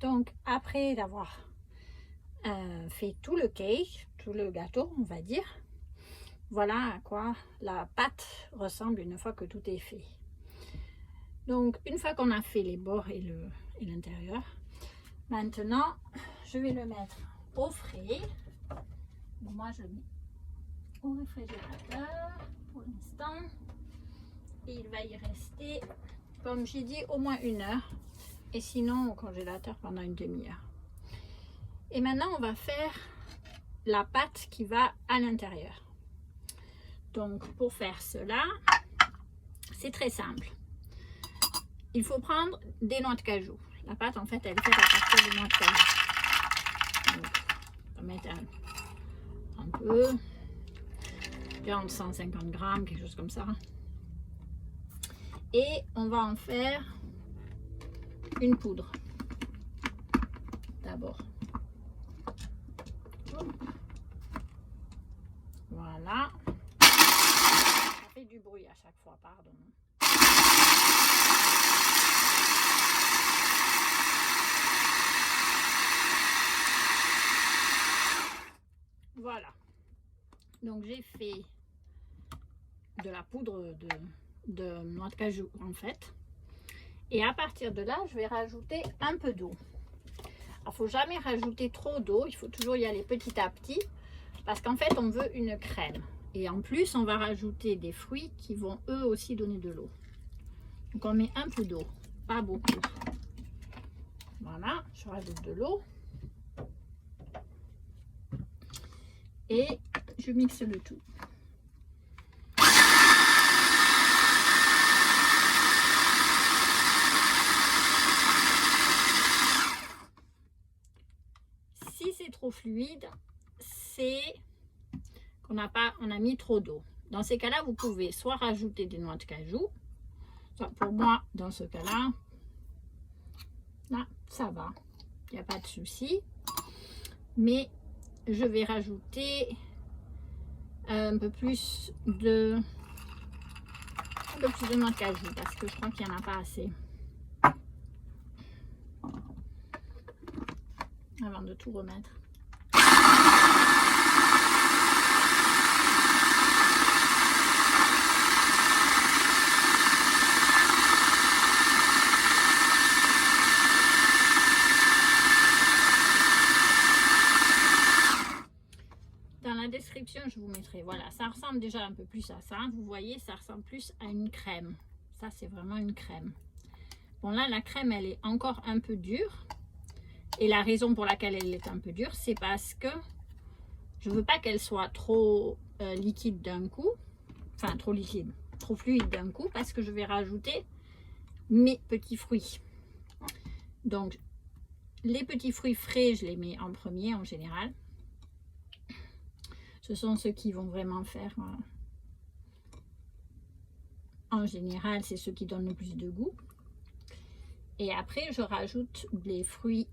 Donc après d'avoir fait tout le cake, tout le gâteau on va dire, voilà à quoi la pâte ressemble une fois que tout est fait. Donc une fois qu'on a fait les bords et l'intérieur, maintenant je vais le mettre au frais. Bon, moi je le mets au réfrigérateur pour l'instant et il va y rester, comme j'ai dit, au moins 1 heure et sinon au congélateur pendant une demi-heure. Et maintenant on va faire la pâte qui va à l'intérieur. Donc pour faire cela, c'est très simple. Il faut prendre des noix de cajou. La pâte en fait elle est faite à partir de noix de cajou. Donc, on va mettre un peu, genre 150 grammes, quelque chose comme ça. Et on va en faire une poudre d'abord. Voilà. Ça fait du bruit à chaque fois, pardon. Voilà. Donc j'ai fait de la poudre de noix de cajou en fait. Et à partir de là, je vais rajouter un peu d'eau. Il ne faut jamais rajouter trop d'eau, il faut toujours y aller petit à petit parce qu'en fait on veut une crème. Et en plus on va rajouter des fruits qui vont eux aussi donner de l'eau. Donc on met un peu d'eau, pas beaucoup. Voilà, je rajoute de l'eau. Et je mixe le tout. Si c'est trop fluide, c'est qu'on a mis trop d'eau. Dans ces cas-là, vous pouvez soit rajouter des noix de cajou. Soit pour moi, dans ce cas-là, là, ça va. Il n'y a pas de souci. Mais je vais rajouter un peu plus de noix de cajou parce que je crois qu'il n'y en a pas assez. Avant de tout remettre. Dans la description, je vous mettrai, voilà, ça ressemble déjà un peu plus à ça. Vous voyez, ça ressemble plus à une crème. Ça, c'est vraiment une crème. Bon, là, la crème, elle est encore un peu dure. Et la raison pour laquelle elle est un peu dure, c'est parce que je veux pas qu'elle soit trop liquide d'un coup. Enfin, trop liquide, trop fluide d'un coup, parce que je vais rajouter mes petits fruits. Donc, les petits fruits frais, je les mets en premier en général. Ce sont ceux qui vont vraiment faire... en général, c'est ceux qui donnent le plus de goût. Et après, je rajoute les fruits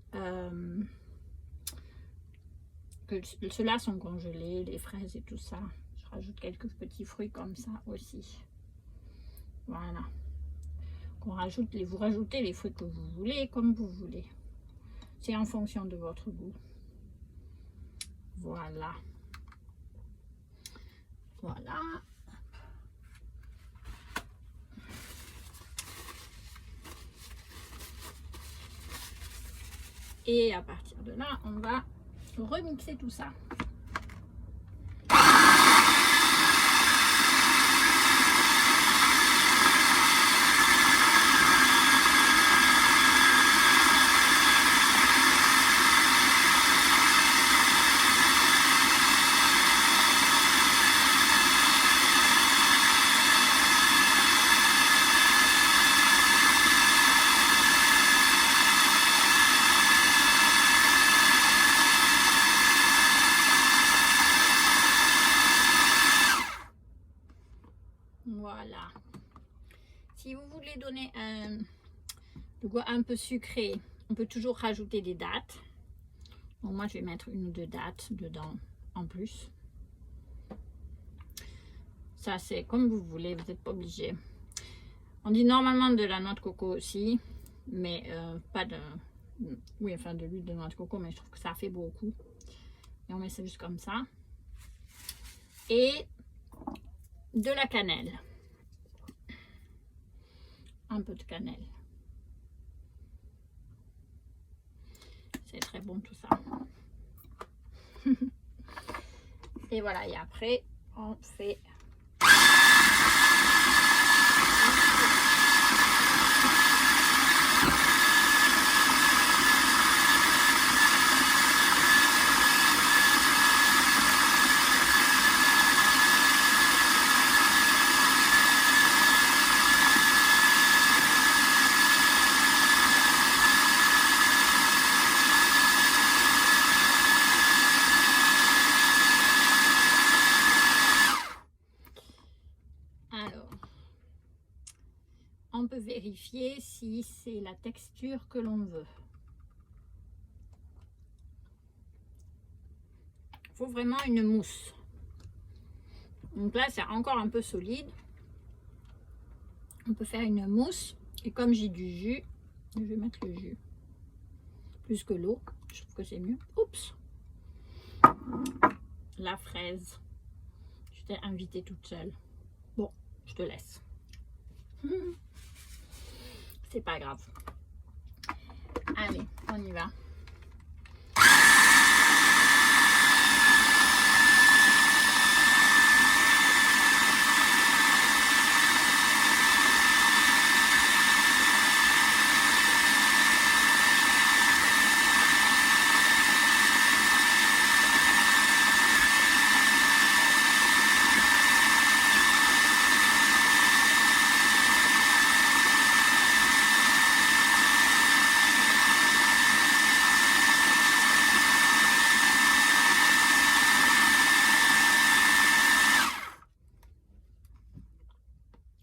que ceux-là sont congelés, les fraises et tout ça. Je rajoute quelques petits fruits comme ça aussi. Voilà. Vous rajoutez les fruits que vous voulez, comme vous voulez. C'est en fonction de votre goût. Voilà. Voilà. Et à partir de là, on va remixer tout ça. Voilà. Si vous voulez donner le goût un peu sucré, on peut toujours rajouter des dattes. Bon, moi, je vais mettre 1 ou 2 dattes dedans en plus. Ça, c'est comme vous voulez, vous n'êtes pas obligé. On dit normalement de la noix de coco aussi, mais pas Oui, enfin de l'huile de noix de coco, mais je trouve que ça fait beaucoup. Et on met ça juste comme ça. Et de la cannelle. Un peu de cannelle. C'est très bon tout ça. Et voilà, et après, on fait... Alors, on peut vérifier si c'est la texture que l'on veut. Il faut vraiment une mousse. Donc là, c'est encore un peu solide. On peut faire une mousse. Et comme j'ai du jus, je vais mettre le jus. Plus que l'eau. Je trouve que c'est mieux. Oups! La fraise. Je t'ai invitée toute seule. Bon, je te laisse. C'est pas grave. Allez, on y va.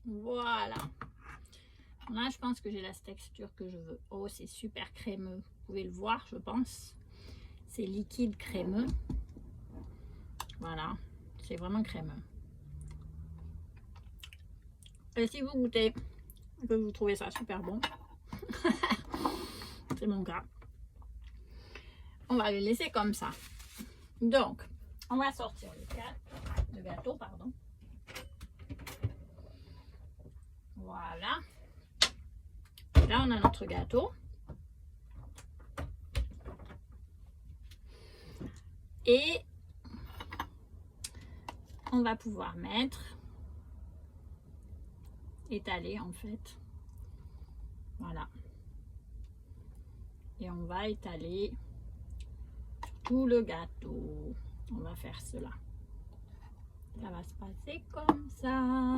Voilà. Là, je pense que j'ai la texture que je veux. Oh, c'est super crémeux. Vous pouvez le voir, je pense. C'est liquide crémeux. Voilà. C'est vraiment crémeux. Et si vous goûtez, que vous trouvez ça super bon, c'est mon cas. On va le laisser comme ça. Donc, on va sortir le gâteau, pardon. Voilà. Là, on a notre gâteau. Et on va pouvoir étaler en fait. Voilà. Et on va étaler tout le gâteau. On va faire cela. Ça va se passer comme ça.